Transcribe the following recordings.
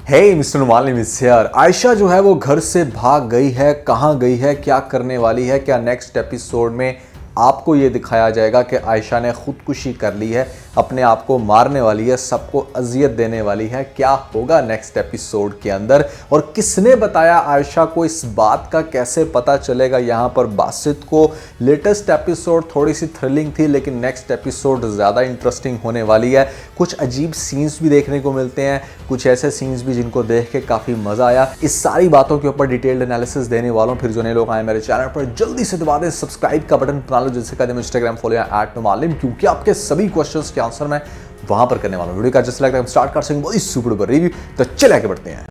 Hey mister Malim is here. Ayesha जो है वो घर से भाग गई है, कहाँ गई है, क्या करने वाली है, क्या नेक्स्ट एपिसोड में आपको ये दिखाया जाएगा कि आयशा ने खुदकुशी कर ली है, अपने आप को मारने वाली है, सबको अजियत देने वाली है, क्या होगा नेक्स्ट एपिसोड के अंदर और किसने बताया आयशा को, इस बात का कैसे पता चलेगा। यहाँ पर बासित को लेटेस्ट एपिसोड थोड़ी सी थ्रिलिंग थी लेकिन नेक्स्ट एपिसोड ज़्यादा इंटरेस्टिंग होने वाली है। कुछ अजीब सीन्स भी देखने को मिलते हैं, कुछ ऐसे सीन्स भी जिनको देख के काफ़ी मज़ा आया। इस सारी बातों के ऊपर डिटेल्ड एनालिसिस देने वालों। फिर जो नए लोग आए मेरे चैनल पर जल्दी से दबा दें सब्सक्राइब का बटन, बना लो जिससे कदम इंस्टाग्राम फॉलो या @मालिम, क्योंकि आपके सभी क्वेश्चंस के आंसर मैं वहां पर करने वाला हूं। वीडियो का जस्ट लाइक स्टार्ट कर सकेंगे बहुत सुपर डुपर रिव्यू। तो चले आगे बढ़ते हैं।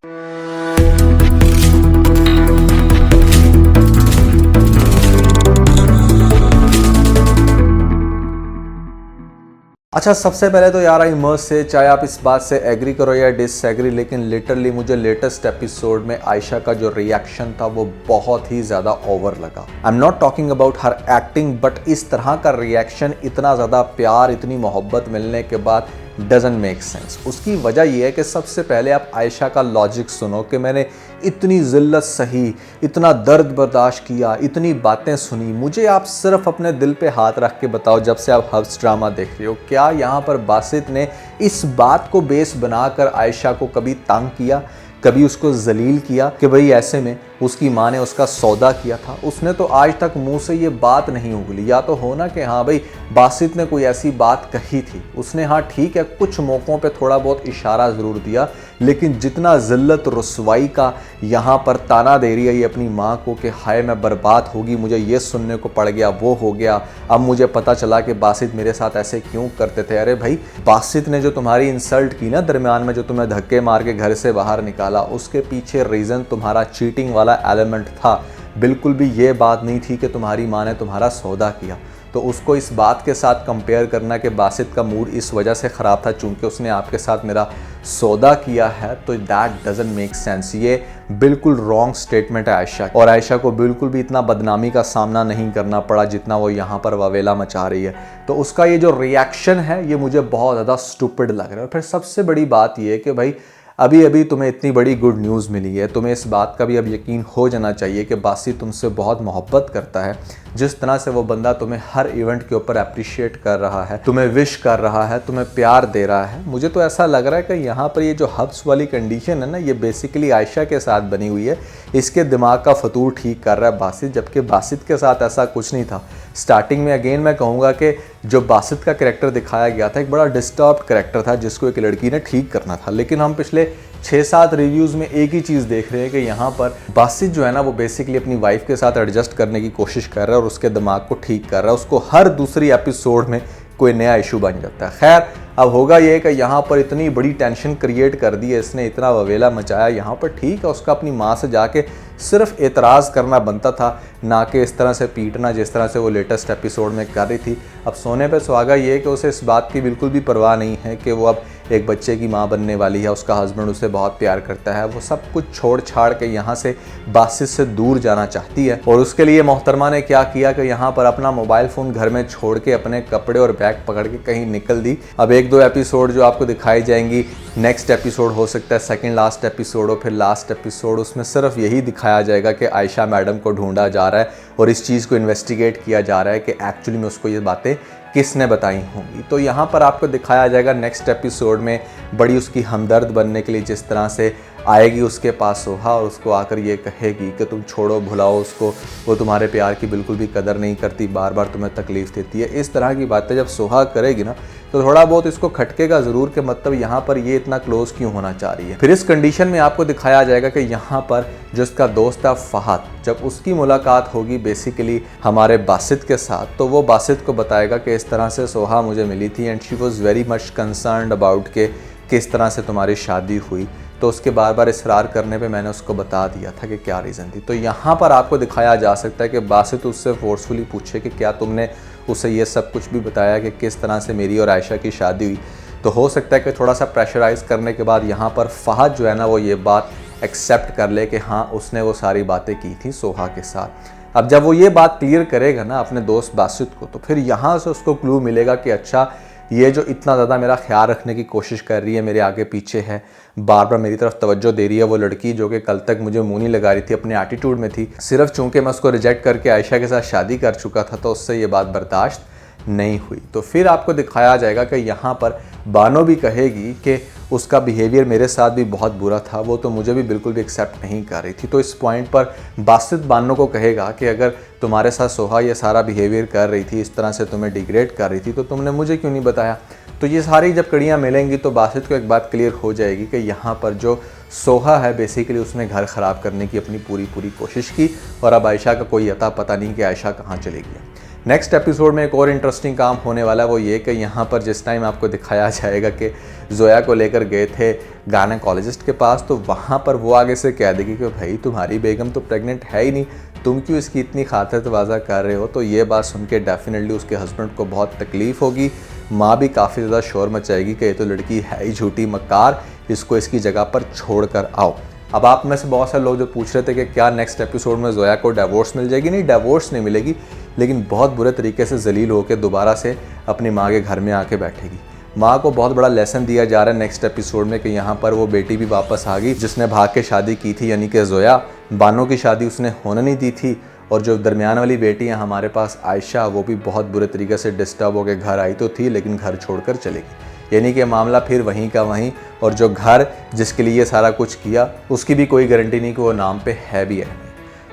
अच्छा, सबसे पहले तो यार आई मस्ट से, चाहे आप इस बात से एग्री करो या डिसएग्री, लेकिन लिटरली मुझे लेटेस्ट एपिसोड में आयशा का जो रिएक्शन था वो बहुत ही ज़्यादा ओवर लगा। I am not talking about her acting, but इस तरह का रिएक्शन, इतना ज़्यादा प्यार, इतनी मोहब्बत मिलने के बाद डजंट मेक सेंस। उसकी वजह यह है कि सबसे पहले आप आयशा का लॉजिक सुनो कि मैंने इतनी ज़िल्लत सही, इतना दर्द बर्दाश्त किया, इतनी बातें सुनी। मुझे आप सिर्फ अपने दिल पे हाथ रख के बताओ, जब से आप हब्स ड्रामा देख रहे हो, क्या यहाँ पर बासित ने इस बात को बेस बनाकर आयशा को कभी तंग किया, कभी उसको जलील किया कि भाई ऐसे में उसकी माँ ने उसका सौदा किया था? उसने तो आज तक मुंह से ये बात नहीं उगली। या तो होना कि हाँ भाई बासित ने कोई ऐसी बात कही थी, उसने हाँ ठीक है कुछ मौक़ों पे थोड़ा बहुत इशारा ज़रूर दिया, लेकिन जितना ज़िल्लत रसवाई का यहाँ पर ताना दे रही है ये अपनी माँ को कि हाय मैं बर्बाद होगी, मुझे ये सुनने को पड़ गया, वो हो गया, अब मुझे पता चला कि बासित मेरे साथ ऐसे क्यों करते थे। अरे भाई बासित ने जो तुम्हारी इंसल्ट की ना दरमियान में, जो तुम्हें धक्के मार के घर से बाहर निकाला, उसके पीछे रीज़न तुम्हारा चीटिंग वाला एलिमेंट था। बिल्कुल भी ये बात नहीं थी कि तुम्हारी माँ ने तुम्हारा सौदा किया। तो उसको इस बात के साथ कंपेयर करना कि बासित का मूड इस वजह से ख़राब था चूंकि उसने आपके साथ मेरा सौदा किया है, तो दैट डजंट मेक सेंस। ये बिल्कुल रॉन्ग स्टेटमेंट है आयशा, और आयशा को बिल्कुल भी इतना बदनामी का सामना नहीं करना पड़ा जितना वो यहाँ पर वावेला मचा रही है। तो उसका ये जो रिएक्शन है ये मुझे बहुत ज़्यादा स्टूपिड लग रहा है। और फिर सबसे बड़ी बात ये है कि भाई अभी अभी तुम्हें इतनी बड़ी गुड न्यूज़ मिली है, तुम्हें इस बात का भी अब यकीन हो जाना चाहिए कि बासित तुमसे बहुत मोहब्बत करता है। जिस तरह से वो बंदा तुम्हें हर इवेंट के ऊपर अप्रिशिएट कर रहा है, तुम्हें विश कर रहा है, तुम्हें प्यार दे रहा है, मुझे तो ऐसा लग रहा है कि यहाँ पर ये जो हब्स वाली कंडीशन है ना, ये बेसिकली आयशा के साथ बनी हुई है। इसके दिमाग का फतूर ठीक कर रहा है बासित, जबकि बासित के साथ ऐसा कुछ नहीं था। स्टार्टिंग में अगेन मैं कहूँगा कि जो बासित का कैरेक्टर दिखाया गया था एक बड़ा डिस्टर्ब्ड कैरेक्टर था जिसको एक लड़की ने ठीक करना था। लेकिन हम पिछले 6-7 रिव्यूज़ में एक ही चीज़ देख रहे हैं कि यहाँ पर बासित जो है ना वो बेसिकली अपनी वाइफ के साथ एडजस्ट करने की कोशिश कर रहा है और उसके दिमाग को ठीक कर रहा है। उसको हर दूसरी एपिसोड में कोई नया इशू बन जाता है। खैर अब होगा ये कि यहाँ पर इतनी बड़ी टेंशन क्रिएट कर दी है इसने, इतना ववेला मचाया यहाँ पर, ठीक है उसका अपनी माँ से जाके सिर्फ एतराज़ करना बनता था, ना कि इस तरह से पीटना जिस तरह से वो लेटेस्ट एपिसोड में कर रही थी। अब सोने पे सुहागा ये है कि उसे इस बात की बिल्कुल भी परवाह नहीं है कि वो अब एक बच्चे की माँ बनने वाली है, उसका हस्बैंड उसे बहुत प्यार करता है। वो सब कुछ छोड़ छाड़ के यहाँ से बासित से दूर जाना चाहती है। और उसके लिए मोहतरमा ने क्या किया कि यहाँ पर अपना मोबाइल फ़ोन घर में छोड़ के अपने कपड़े और बैग पकड़ के कहीं निकल दी। अब 1-2 एपिसोड जो आपको दिखाई जाएंगी, नेक्स्ट एपिसोड हो सकता है सेकंड लास्ट एपिसोड हो, फिर लास्ट एपिसोड, उसमें सिर्फ यही दिखाया जाएगा कि आयशा मैडम को ढूंढा जा रहा है और इस चीज़ को इन्वेस्टिगेट किया जा रहा है कि एक्चुअली में उसको ये बातें किसने बताई होंगी। तो यहाँ पर आपको दिखाया जाएगा नेक्स्ट एपिसोड में बड़ी उसकी हमदर्द बनने के लिए जिस तरह से आएगी उसके पास सोहा और उसको आकर ये कहेगी कि तुम छोड़ो भुलाओ उसको, वो तुम्हारे प्यार की बिल्कुल भी कदर नहीं करती, बार बार तुम्हें तकलीफ़ देती है। इस तरह की बातें जब सोहा करेगी ना तो थोड़ा बहुत इसको खटकेगा ज़रूर कि मतलब यहाँ पर ये इतना क्लोज क्यों होना चाह रही है। फिर इस कंडीशन में आपको दिखाया जाएगा कि यहाँ पर जो उसका दोस्त था फहद, जब उसकी मुलाकात होगी बेसिकली हमारे बासित के साथ, तो वो बासित को बताएगा कि इस तरह से सोहा मुझे मिली थी and she was very much concerned about के किस तरह से तुम्हारी शादी हुई। तो उसके बार बार इसरार करने पे मैंने उसको बता दिया था कि क्या रीज़न थी। तो यहाँ पर आपको दिखाया जा सकता है कि बासित उससे फोर्सफुली पूछे कि क्या तुमने उसे ये सब कुछ भी बताया कि किस तरह से मेरी और आयशा की शादी हुई। तो हो सकता है कि थोड़ा सा प्रेशराइज़ करने के बाद यहाँ पर फहद जो है ना वो ये बात एक्सेप्ट कर ले कि हाँ उसने वो सारी बातें की थी सोहा के साथ। अब जब वो ये बात क्लियर करेगा ना अपने दोस्त बासित को, तो फिर यहाँ से उसको क्लू मिलेगा कि अच्छा ये जो इतना ज़्यादा मेरा ख्याल रखने की कोशिश कर रही है, मेरे आगे पीछे है, बार बार मेरी तरफ तवज्जो दे रही है, वो लड़की जो कि कल तक मुझे मुंह नहीं लगा रही थी, अपने एटीट्यूड में थी, सिर्फ चूंकि मैं उसको रिजेक्ट करके आयशा के साथ शादी कर चुका था तो उससे ये बात बर्दाश्त नहीं हुई। तो फिर आपको दिखाया जाएगा कि यहाँ पर बानो भी कहेगी कि उसका बिहेवियर मेरे साथ भी बहुत बुरा था, वो तो मुझे भी बिल्कुल भी एक्सेप्ट नहीं कर रही थी। तो इस पॉइंट पर बासित बानो को कहेगा कि अगर तुम्हारे साथ सोहा ये सारा बिहेवियर कर रही थी, इस तरह से तुम्हें डिग्रेड कर रही थी, तो तुमने मुझे क्यों नहीं बताया। तो ये सारी जब कड़ियाँ मिलेंगी तो बासित को एक बात क्लियर हो जाएगी कि यहाँ पर जो सोहा है बेसिकली उसने घर ख़राब करने की अपनी पूरी कोशिश की और अब आयशा का कोई अता पता नहीं कि आयशा कहाँ चली गई। नेक्स्ट एपिसोड में एक और इंटरेस्टिंग काम होने वाला है, वो ये कि यहाँ पर जिस टाइम आपको दिखाया जाएगा कि जोया को लेकर गए थे गायनेकोलॉजिस्ट के पास, तो वहाँ पर वो आगे से कह देगी कि भाई तुम्हारी बेगम तो प्रेग्नेंट है ही नहीं, तुम क्यों इसकी इतनी खातिरतवाज़ा कर रहे हो। तो ये बात सुन के डेफिनेटली उसके हस्बैंड को बहुत तकलीफ़ होगी, माँ भी काफ़ी ज़्यादा शोर मचाएगी कि ये तो लड़की है ही झूठी मक्कार, इसको इसकी जगह पर छोड़ कर आओ। अब आप में से बहुत सारे लोग जो पूछ रहे थे कि क्या नेक्स्ट एपिसोड में जोया को डिवोर्स मिल जाएगी, नहीं डिवोर्स नहीं मिलेगी, लेकिन बहुत बुरे तरीके से जलील होकर दोबारा से अपनी माँ के घर में आके बैठेगी। माँ को बहुत बड़ा लेसन दिया जा रहा है नेक्स्ट एपिसोड में कि यहाँ पर वो बेटी भी वापस आ गई जिसने भाग के शादी की थी, यानी कि जोया। बानो की शादी उसने होने नहीं दी थी और जो दरमियान वाली बेटी है हमारे पास आयशा, वो भी बहुत बुरे तरीके से डिस्टर्ब होकर घर आई तो थी लेकिन घर छोड़कर चली गई, यानी कि मामला फिर वहीं का वहीं। और जो घर जिसके लिए ये सारा कुछ किया उसकी भी कोई गारंटी नहीं कि वो नाम पे है भी है।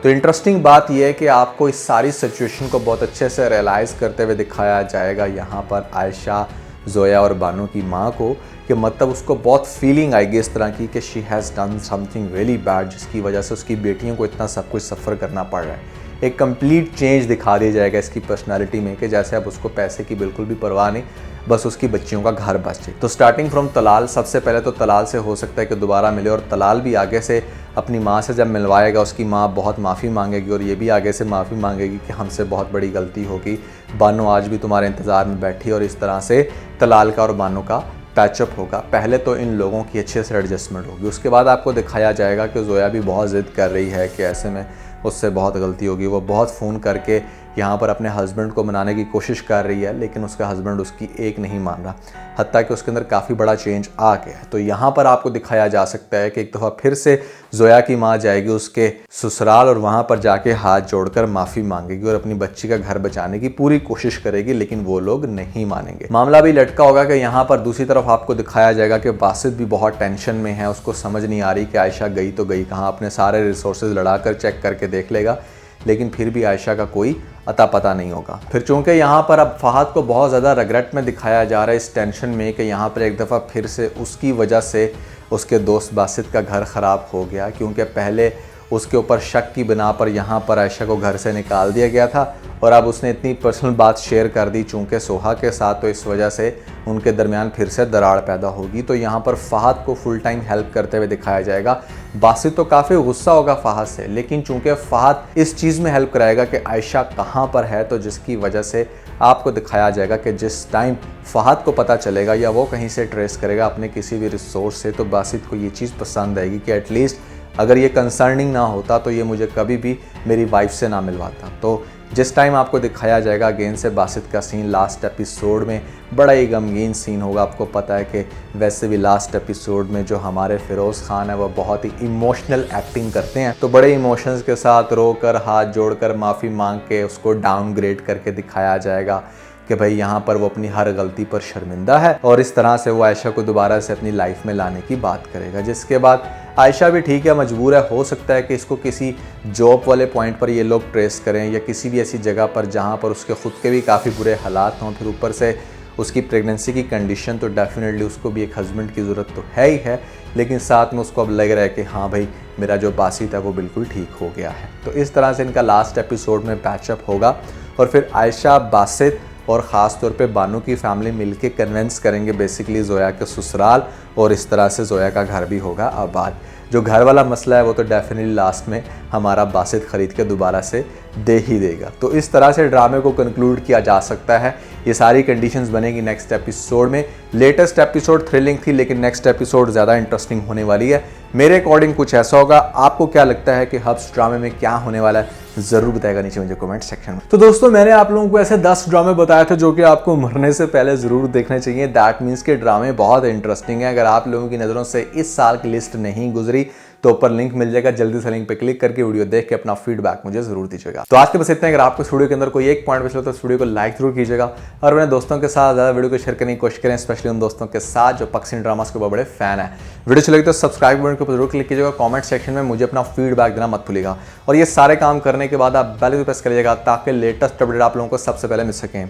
तो इंटरेस्टिंग बात यह है कि आपको इस सारी सिचुएशन को बहुत अच्छे से रियलाइज़ करते हुए दिखाया जाएगा यहाँ पर आयशा, जोया और बानो की माँ को, कि मतलब उसको बहुत फीलिंग आएगी इस तरह की कि she has done something really bad, जिसकी वजह से उसकी बेटियों को इतना सब कुछ सफ़र करना पड़ रहा है। एक कंप्लीट चेंज दिखा दिया जाएगा इसकी पर्सनालिटी में कि जैसे अब उसको पैसे की बिल्कुल भी परवाह नहीं, बस उसकी बच्चियों का घर बचे। तो स्टार्टिंग फ्रॉम तलाल, सबसे पहले तो तलाल से हो सकता है कि दोबारा मिले और तलाल भी आगे से अपनी माँ से जब मिलवाएगा उसकी माँ बहुत माफ़ी मांगेगी और ये भी आगे से माफ़ी मांगेगी कि हमसे बहुत बड़ी गलती होगी, बानो आज भी तुम्हारे इंतज़ार में बैठी, और इस तरह से तलाल का और बानो का पैचअप होगा। पहले तो इन लोगों की अच्छे से एडजस्टमेंट होगी, उसके बाद आपको दिखाया जाएगा कि जोया भी बहुत ज़िद कर रही है कि ऐसे में उससे बहुत गलती होगी। वो बहुत फ़ोन करके यहाँ पर अपने हस्बैंड को मनाने की कोशिश कर रही है लेकिन उसका हस्बैंड उसकी एक नहीं मान रहा, हत्ता कि उसके अंदर काफ़ी बड़ा चेंज आ गया है। तो यहाँ पर आपको दिखाया जा सकता है कि एक दफ़ा फिर से जोया की माँ जाएगी उसके ससुराल और वहाँ पर जाके हाथ जोड़कर माफ़ी मांगेगी और अपनी बच्ची का घर बचाने की पूरी कोशिश करेगी, लेकिन वो लोग नहीं मानेंगे। मामला भी लटका होगा कि यहाँ पर दूसरी तरफ आपको दिखाया जाएगा कि बासित भी बहुत टेंशन में है, उसको समझ नहीं आ रही कि आयशा गई तो गई कहाँ। अपने सारे रिसोर्सेज लड़ाकर चेक करके देख लेगा लेकिन फिर भी आयशा का कोई अता पता नहीं होगा। फिर चूंकि यहाँ पर अब फहद को बहुत ज़्यादा रिग्रेट में दिखाया जा रहा है इस टेंशन में कि यहाँ पर एक दफ़ा फिर से उसकी वजह से उसके दोस्त बासित का घर ख़राब हो गया, क्योंकि पहले उसके ऊपर शक की बिना पर यहाँ पर आयशा को घर से निकाल दिया गया था और अब उसने इतनी पर्सनल बात शेयर कर दी चूँकि सोहा के साथ, तो इस वजह से उनके दरमियान फिर से दरार पैदा होगी। तो यहाँ पर फहद को फुल टाइम हेल्प करते हुए दिखाया जाएगा। बासित तो काफ़ी गुस्सा होगा फहद से, लेकिन चूँकि फहद इस चीज़ में हेल्प कराएगा कि आयशा कहाँ पर है, तो जिसकी वजह से आपको दिखाया जाएगा कि जिस टाइम फहद को पता चलेगा या वो कहीं से ट्रेस करेगा अपने किसी भी रिसोर्स से, तो बासित को ये चीज़ पसंद आएगी कि एटलीस्ट अगर ये कंसर्निंग ना होता तो ये मुझे कभी भी मेरी वाइफ से ना मिलवाता। तो जिस टाइम आपको दिखाया जाएगा अगेन से बासित का सीन लास्ट एपिसोड में बड़ा ही गमगीन सीन होगा। आपको पता है कि वैसे भी लास्ट एपिसोड में जो हमारे फिरोज़ खान है वो बहुत ही इमोशनल एक्टिंग करते हैं, तो बड़े इमोशंस के साथ रोकर हाथ जोड़कर माफ़ी मांग के उसको डाउनग्रेड करके दिखाया जाएगा कि भाई यहाँ पर वो अपनी हर गलती पर शर्मिंदा है और इस तरह से वो आयशा को दोबारा से अपनी लाइफ में लाने की बात करेगा। जिसके बाद आयशा भी ठीक है, मजबूर है, हो सकता है कि इसको किसी जॉब वाले पॉइंट पर ये लोग ट्रेस करें या किसी भी ऐसी जगह पर जहाँ पर उसके खुद के भी काफ़ी बुरे हालात हों, फिर ऊपर से उसकी प्रेगनेंसी की कंडीशन, तो डेफिनेटली उसको भी एक हस्बैंड की ज़रूरत तो है ही है, लेकिन साथ में उसको अब लग रहा है कि हाँ भाई मेरा जो बासित है वो बिल्कुल ठीक हो गया है। तो इस तरह से इनका लास्ट एपिसोड में पैचअप होगा और फिर आयशा, बासित और ख़ास तौर पे बानो की फैमिली मिलके कन्विंस करेंगे बेसिकली जोया के ससुराल, और इस तरह से जोया का घर भी होगा आबाद। जो घर वाला मसला है वो तो डेफिनेटली लास्ट में हमारा बासित ख़रीद के दोबारा से दे ही देगा। तो इस तरह से ड्रामे को कंक्लूड किया जा सकता है। ये सारी कंडीशंस बनेगी नेक्स्ट एपिसोड में। लेटेस्ट एपिसोड थ्रिलिंग थी, लेकिन नेक्स्ट एपिसोड ज़्यादा इंटरेस्टिंग होने वाली है। मेरे अकॉर्डिंग कुछ ऐसा होगा। आपको क्या लगता है कि हब्स ड्रामे में क्या होने वाला है? जरूर बताएगा नीचे मुझे कमेंट सेक्शन में। तो दोस्तों मैंने आप लोगों को ऐसे 10 ड्रामे बताए थे जो कि आपको मरने से पहले जरूर देखने चाहिए। दैट मीन्स के ड्रामे बहुत इंटरेस्टिंग है। अगर आप लोगों की नज़रों से इस साल की लिस्ट नहीं गुजरी तो ऊपर लिंक मिल जाएगा, जल्दी से लिंक पे क्लिक करके वीडियो देख के अपना फीडबैक मुझे जरूर दीजिएगा। तो आज के बस इतना। अगर आपको इस वीडियो के अंदर कोई एक पॉइंट बचला तो इस वीडियो को लाइक जरूर कीजिएगा और अपने दोस्तों के साथ ज़्यादा वीडियो को शेयर करने की कोशिश करें, स्पेशली उन दोस्तों के साथ जो पक्सिन ड्रामास के बड़े फैन है। वीडियो चलेगी तो सब्सक्राइब बटन के ऊपर जरूर क्लिक कीजिएगा, कमेंट सेक्शन में मुझे अपना फीडबैक देना मत भूलिएगा। और ये सारे काम करने के बाद आप बेल को प्रेस करिएगा ताकि लेटेस्ट अपडेट आप लोगों को सबसे पहले मिल सकें।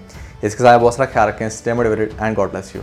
इसके साथ बहुत सारा ख्याल रखें। Stay motivated and God bless you.